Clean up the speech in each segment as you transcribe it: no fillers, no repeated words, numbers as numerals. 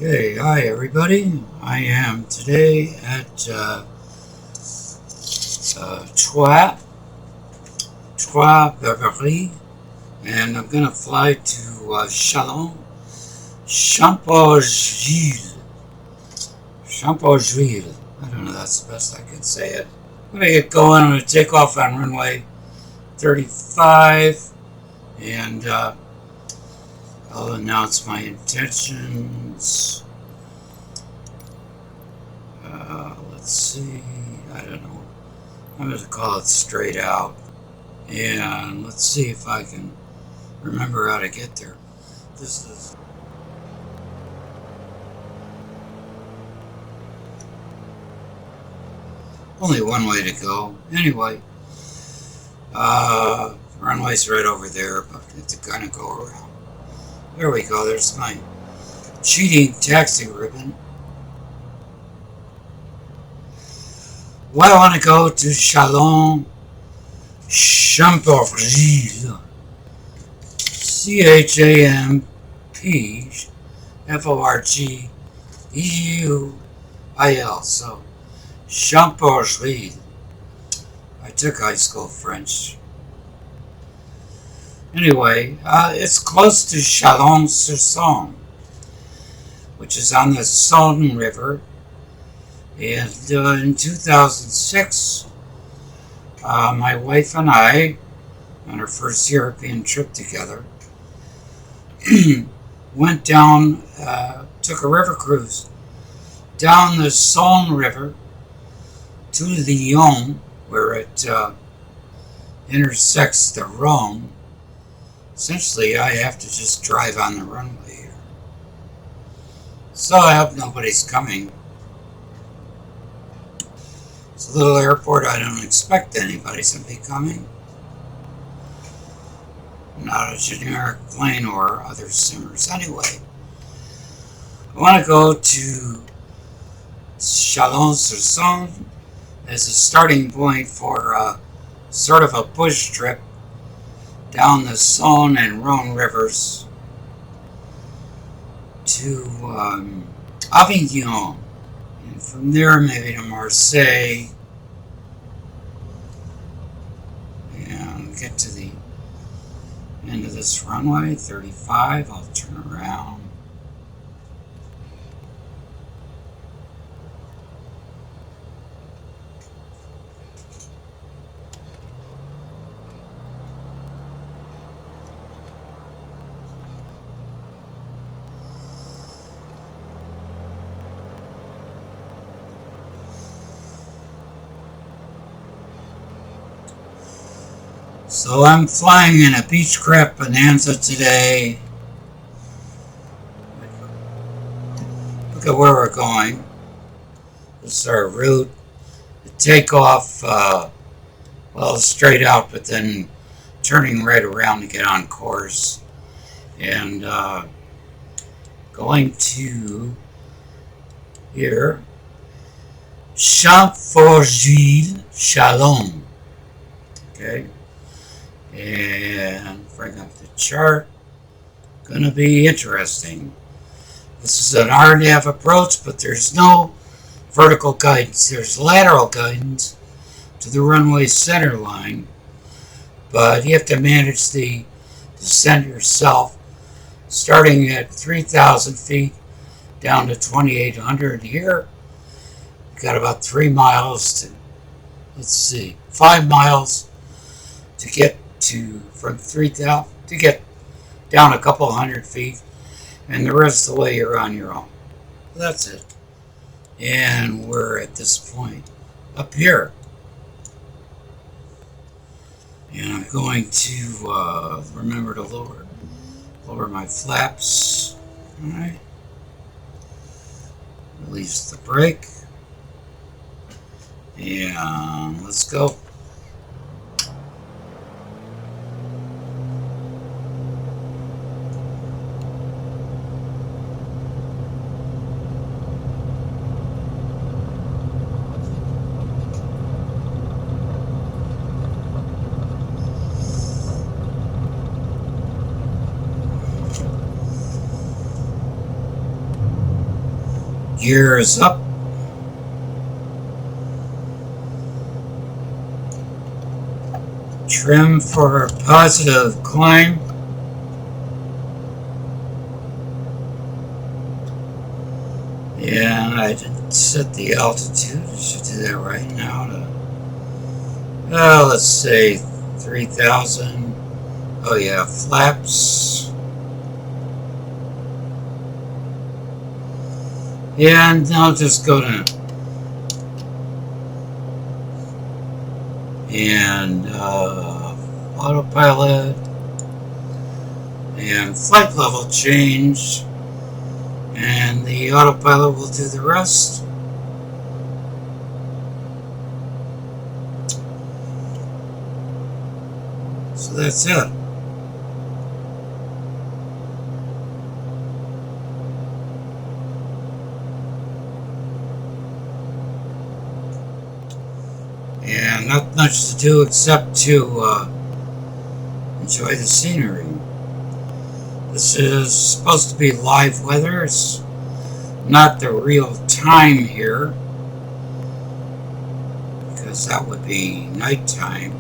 Okay, hi everybody. I am today at Trois Beverly, and I'm gonna fly to Chalon, Champforgueil. Champforgueil. I don't know. That's the best I can say it. I'm gonna get going. I'm gonna take off on runway 35, and I'll announce my intentions. Let's see. I don't know. I'm going to call it straight out. And let's see if I can remember how to get there. This is only one way to go. Anyway, runway's right over there, but it's going to go around. There we go. There's my cheating taxi ribbon. Well, I want to go to Chalon, Champforgueil. Champforgueil. So, Champforgueil. I took high school French. Anyway, it's close to Chalon-sur-Saône, which is on the Saône River. And in 2006, my wife and I, on our first European trip together, went down, took a river cruise down the Saône River to Lyon, where it intersects the Rhone. Essentially, I have to just drive on the runway here. So I hope nobody's coming. It's a little airport. I don't expect anybody to be coming. Not a generic plane or other simmers. Anyway, I want to go to Chalon-sur-Saône as a starting point for sort of a bush trip down the Saône and Rhone rivers to Avignon. And from there, maybe to Marseille, and get to the end of this runway, 35. I'll turn around. So I'm flying in a Beechcraft Bonanza today. Look at where we're going. This is our route. The takeoff, well, straight out, but then turning right around to get on course. And going to here, Champforgueil, Chalon. Okay. And bring up the chart. Gonna be interesting. This is an RNAV approach, but there's no vertical guidance. There's lateral guidance to the runway center line, but you have to manage the descent yourself, starting at 3,000 feet down to 2,800 here. You've got about 3 miles to, 5 miles to get from 3,000 to get down a couple hundred feet, and the rest of the way you're on your own. That's it. And we're at this point up here, and I'm going to remember to lower my flaps. All right. Release the brake, and let's go. Gear is up. Trim for a positive climb. Yeah, I didn't set the altitude. I should do that right now. Let's say 3,000. Oh yeah, flaps. Yeah, and I'll just go to autopilot and flight level change, and the autopilot will do the rest. So that's it. And not much to do except to enjoy the scenery. This is supposed to be live weather. It's not the real time here, because that would be nighttime.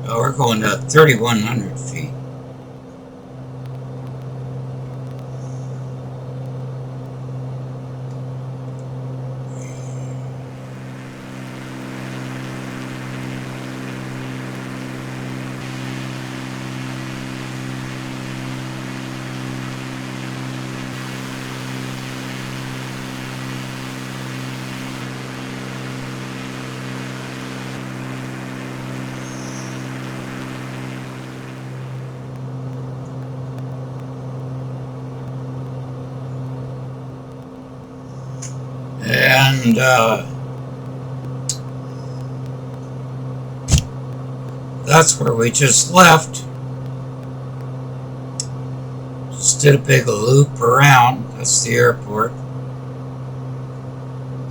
Oh, we're going to 3,100 feet. And that's where we just left. Just did a big loop around. That's the airport.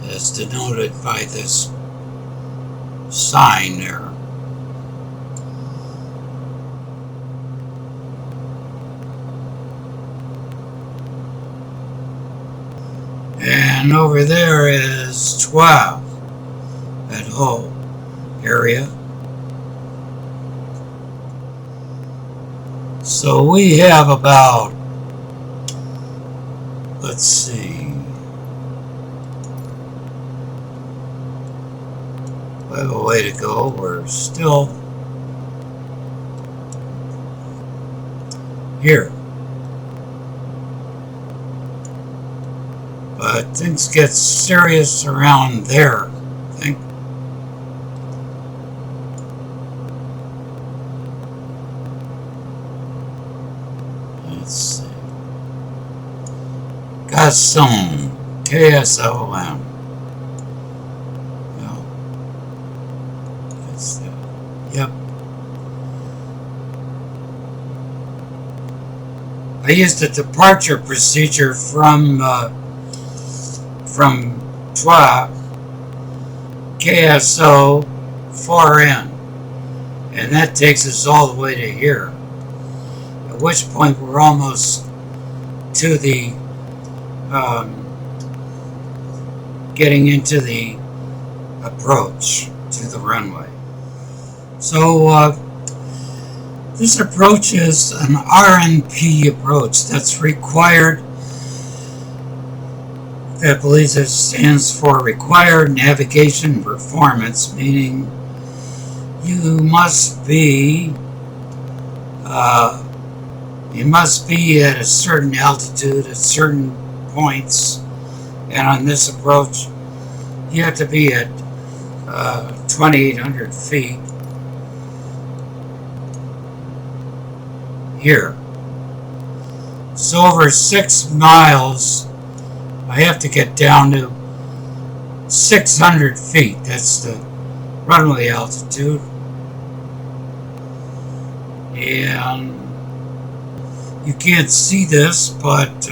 It's denoted by this sign there. And over there is 12, that whole area. So we have about, let's see, we have a way to go. We're still here. But things get serious around there, I think. Let's see. Chalon, K-S-O-M. No. That's the, yep. I used a departure procedure from Troyes, KSO 4N, and that takes us all the way to here, at which point we're almost to the getting into the approach to the runway. So this approach is an RNP approach that's required. I believe it stands for Required Navigation Performance, meaning you must be at a certain altitude at certain points, and on this approach you have to be at 2,800 feet here. So over 6 miles I have to get down to 600 feet. That's the runway altitude. And you can't see this, but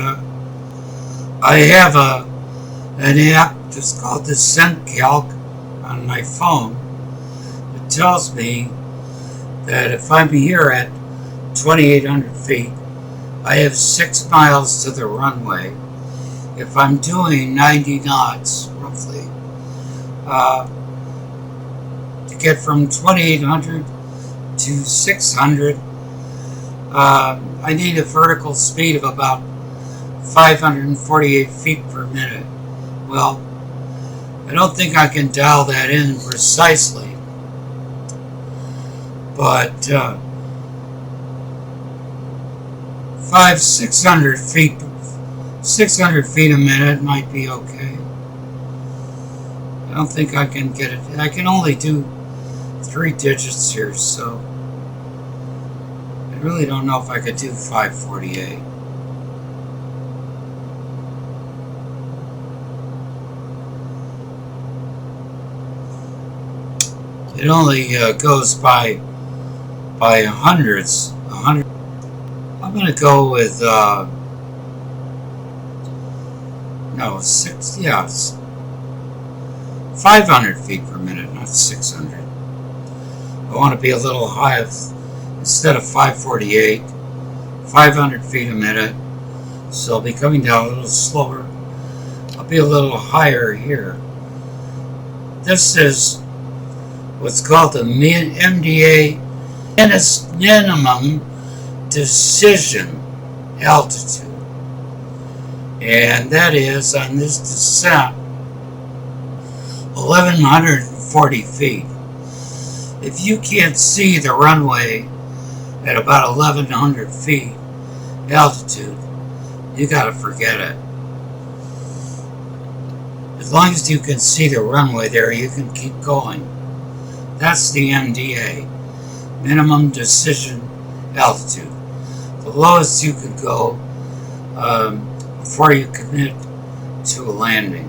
I have an app that's called Descent Calc on my phone. It tells me that if I'm here at 2,800 feet, I have 6 miles to the runway. If I'm doing 90 knots, roughly, to get from 2800 to 600, I need a vertical speed of about 548 feet per minute. Well, I don't think I can dial that in precisely, but 600 feet a minute might be okay. I don't think I can get it. I can only do 3 digits here, so I really don't know if I could do 548. It only goes by hundreds. 100. I'm gonna go with no 500 feet per minute, not 600. I want to be a little high. Instead of 548, 500 feet a minute. So I'll be coming down a little slower. I'll be a little higher here. This is what's called the MDA minimum decision altitude. And that is, on this descent, 1,140 feet. If you can't see the runway at about 1,100 feet altitude, you gotta forget it. As long as you can see the runway there, you can keep going. That's the MDA, minimum decision altitude. The lowest you could go before you commit to a landing.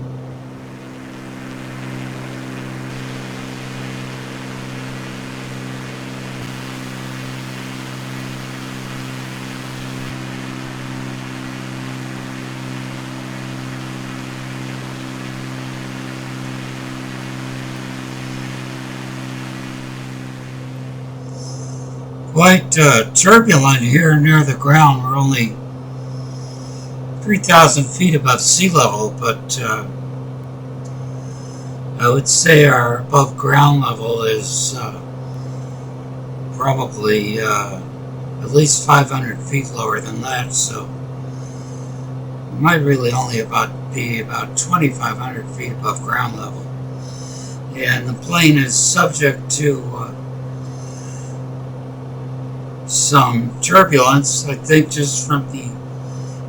Quite turbulent here near the ground. We're only 3,000 feet above sea level, but I would say our above ground level is probably at least 500 feet lower than that, so we might really only be about 2,500 feet above ground level. And the plane is subject to some turbulence, I think, just from the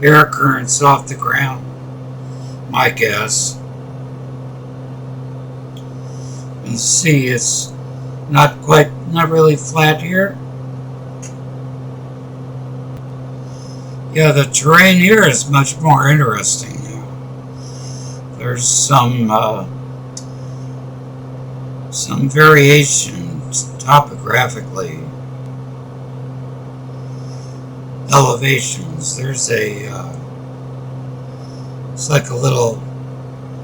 air currents off the ground, my guess. You see, it's not really flat here. Yeah, the terrain here is much more interesting now. There's some variation topographically. Elevations. There's it's like a little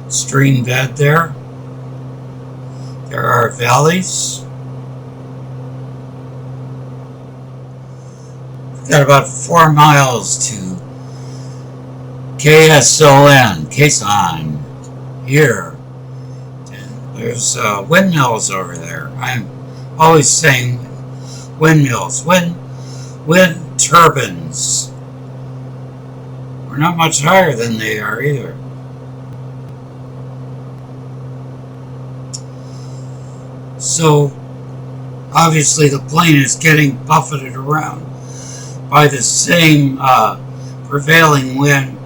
stream bed there. There are valleys. We've got about 4 miles to Champforgueil here. And there's windmills over there. I'm always saying windmills. Wind turbines. We're not much higher than they are either. So obviously the plane is getting buffeted around by the same prevailing wind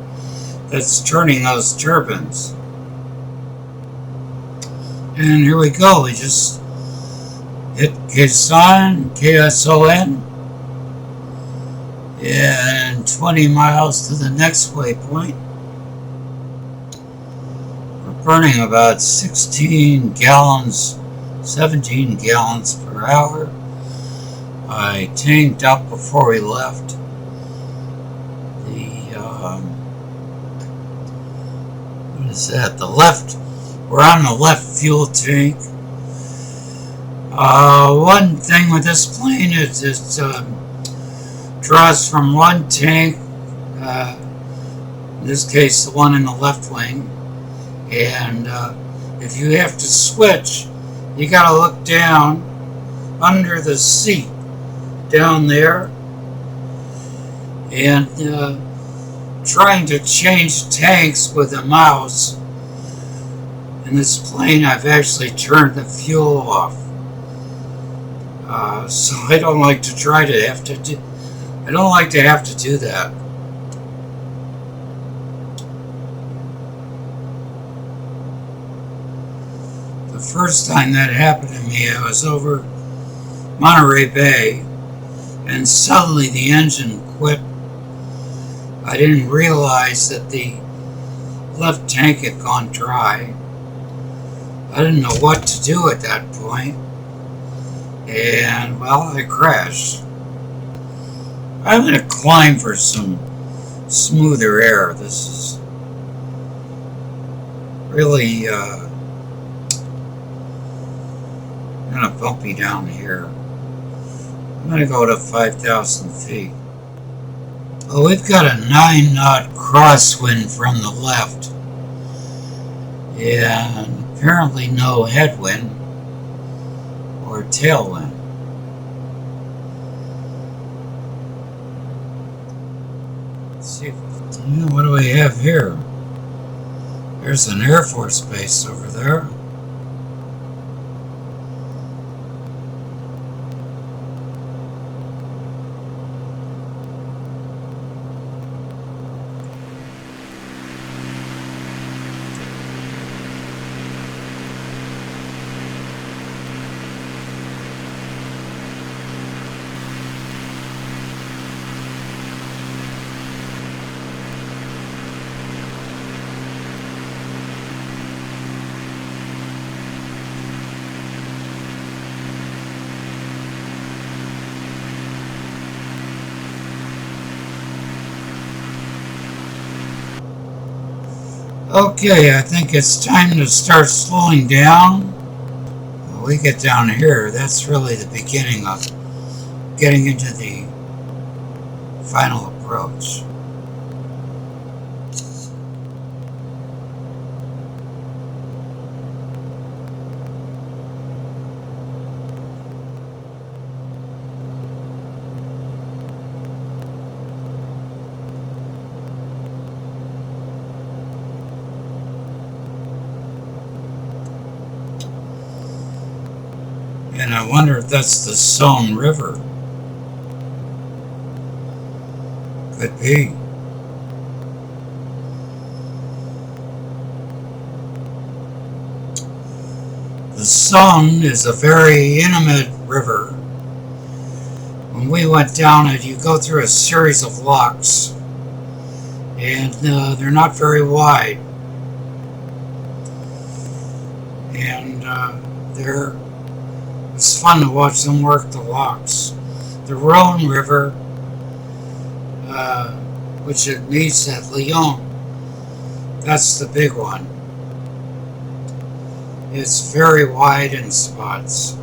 that's turning those turbines. And here we go. We just hit Chalon, and 20 miles to the next waypoint. We're burning about 17 gallons per hour. I tanked up before we left. What is that? We're on the left fuel tank. One thing with this plane is it draws from one tank In this case, the one in the left wing. And if you have to switch, you gotta look down under the seat down there, and trying to change tanks with a mouse. In this plane, I've actually turned the fuel off, so I don't like to try to have to do. I don't like to have to do that. The first time that happened to me, I was over Monterey Bay, and suddenly the engine quit. I didn't realize that the left tank had gone dry. I didn't know what to do at that point, and well, I crashed. I'm going to climb for some smoother air. This is really kind of bumpy down here. I'm going to go to 5,000 feet. Oh, we've got a 9-knot crosswind from the left, and apparently no headwind or tailwind. Let's see, what do we have here? There's an Air Force base over there. Okay, I think it's time to start slowing down. When we get down here, that's really the beginning of getting into the final approach. And I wonder if that's the Chalon River. Could be. The Chalon is a very intimate river. When we went down it, you go through a series of locks, and they're not very wide. And it's fun to watch them work the locks. The Rhone River, which it meets at Lyon, that's the big one. It's very wide in spots.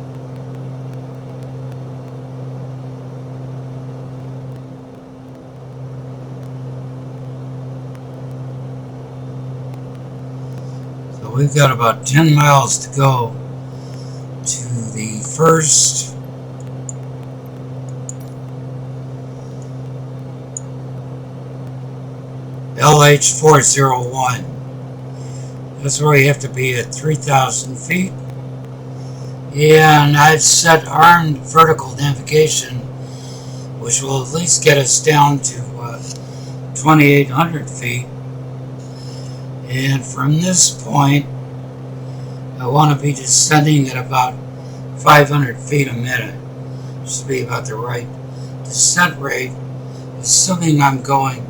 So we've got about 10 miles to go to the first LH401. That's where you have to be at 3,000 feet. And I've set armed vertical navigation, which will at least get us down to 2,800 feet. And from this point, I want to be descending at about 500 feet a minute. Just be about the right descent rate, assuming I'm going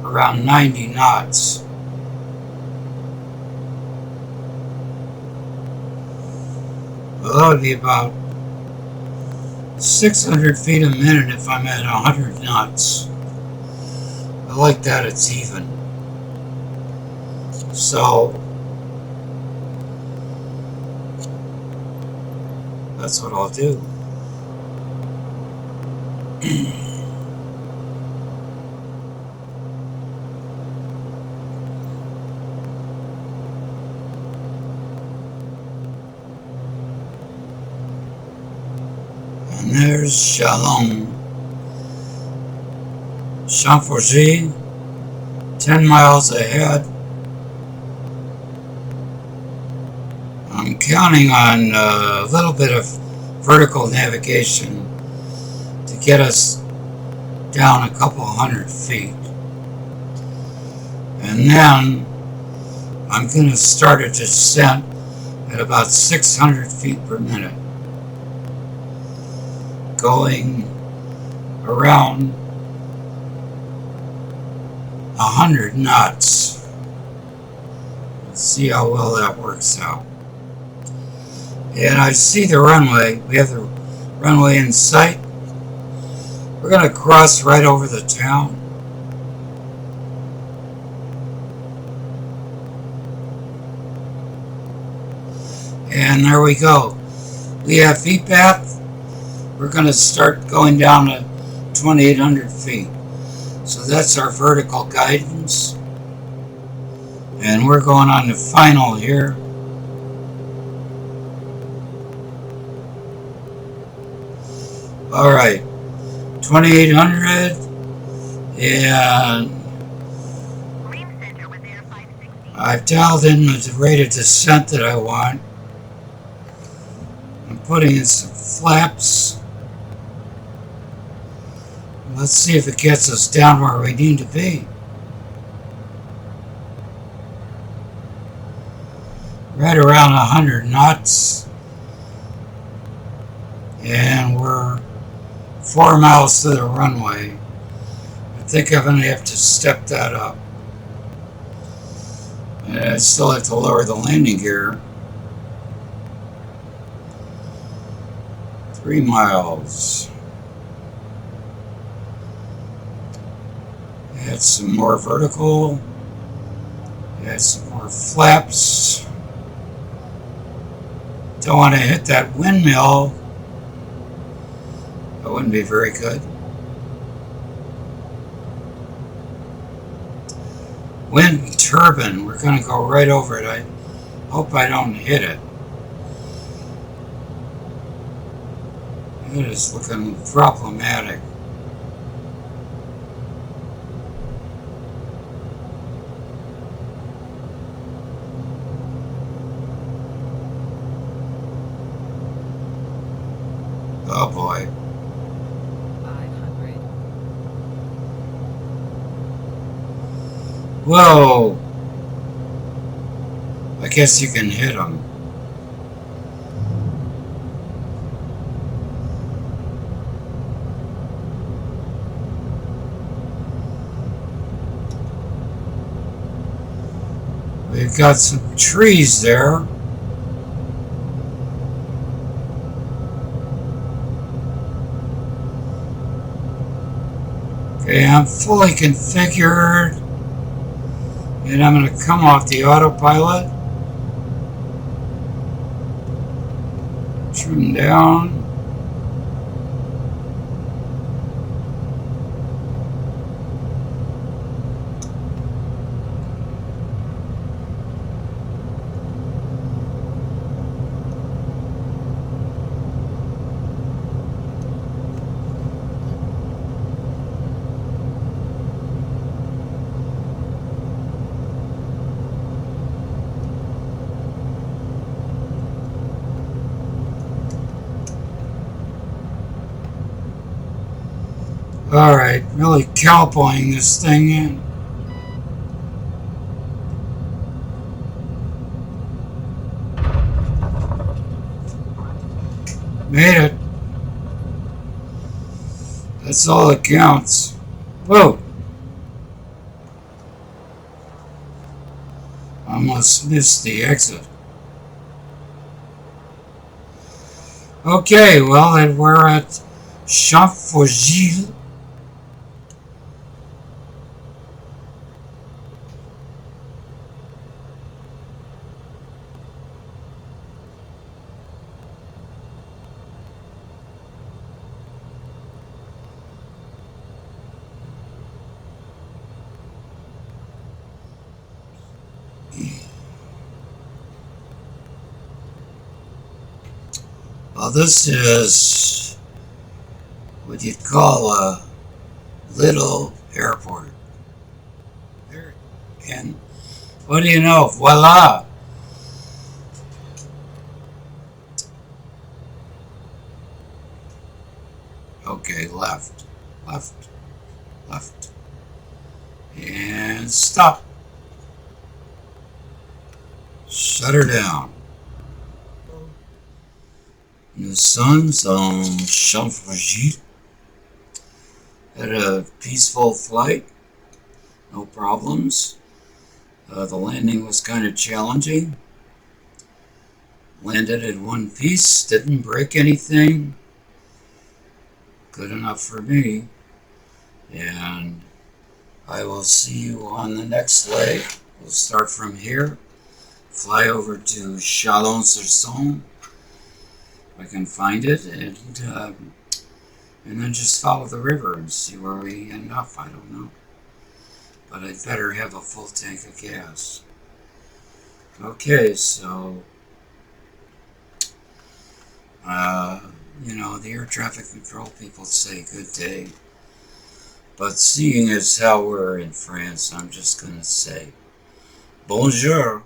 around 90 knots. Well, that would be about 600 feet a minute if I'm at 100 knots. I like that, it's even. So that's what I'll do. Chalon. Champforgueil, 10 miles ahead. I'm counting on a little bit of vertical navigation to get us down a couple hundred feet. And then I'm going to start a descent at about 600 feet per minute, going around 100 knots. Let's see how well that works out. And I see the runway. We have the runway in sight. We're going to cross right over the town. And there we go. We have VPAP. We're going to start going down to 2,800 feet. So that's our vertical guidance. And we're going on the final here. Alright, 2,800, and I've dialed in the rate of descent that I want. I'm putting in some flaps. Let's see if it gets us down where we need to be. Right around 100 knots. And we're 4 miles to the runway. I think I'm going to have to step that up. And I still have to lower the landing gear. 3 miles. Add some more vertical. Add some more flaps. Don't want to hit that windmill. That wouldn't be very good. Wind turbine. We're going to go right over it. I hope I don't hit it. It is looking problematic. Oh boy. 500. Whoa. I guess you can hit them. We've got some trees there. Okay, I'm fully configured. And I'm going to come off the autopilot. Trim down. Alright, really cowboying this thing in. Made it. That's all that counts. Whoa! Almost missed the exit. Okay, well then we're at Champforgueil. Well, this is what you'd call a little airport. There, and what do you know? Voila! Okay, left, left, left, and stop. Shut her down. Nous sommes en Champforgueil. Had a peaceful flight, no problems. The landing was kind of challenging. Landed in one piece, didn't break anything. Good enough for me. And I will see you on the next leg. We'll start from here, fly over to Chalon if I can find it, and then just follow the river and see where we end up. I don't know. But I'd better have a full tank of gas. Okay, so, the air traffic control people say good day. But seeing as how we're in France, I'm just going to say bonjour.